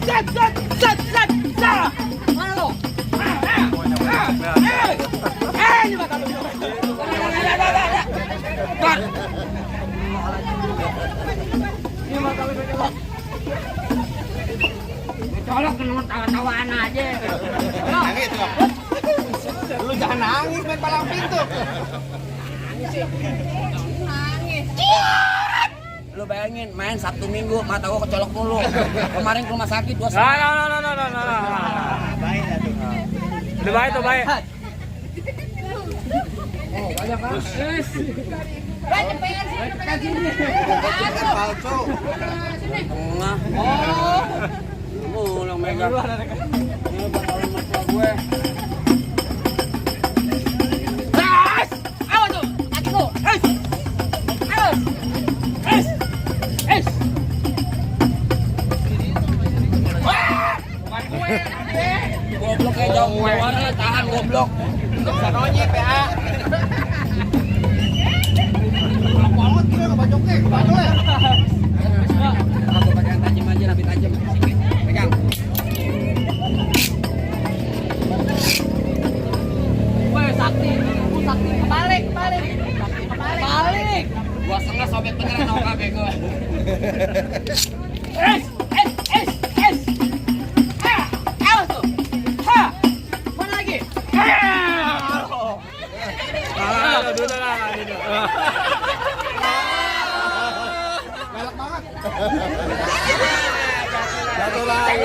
Set, set, set, set, set. Mana lo? Ini mata lu. Ini mata lu. Colok kena tawa-tawaan aja. Nangis kok. Lu jangan nangis main palang pintu. Nangis. Lu bayangin main Sabtu Minggu mata gua kecolok mulu. Kemarin ke rumah sakit 2 Nah. Baik atuh. Udah baik tuh baik. Oh, banyak kan? Banyak pengen sini. Kan palsu. Tengah. Oh, yang megang. Ini bakal mata gue. Gas! Awas tuh, kaki tuh. Awas. Wah! Bukan gue. Goblok kayak jauh-jauhan tahan goblok. Sanonya PA. Kalau banget gue ngebajoknya, kebajoknya. Aku pakai yang tajam aja, nabi tajam. Pegang. Woi, sakti. Sakti kebalik. Sakti kebalik. Gua setengah sobek beneran sama KB gue. Es. Awas tuh. Ha. Mana lagi? Galak banget. Satu lagi.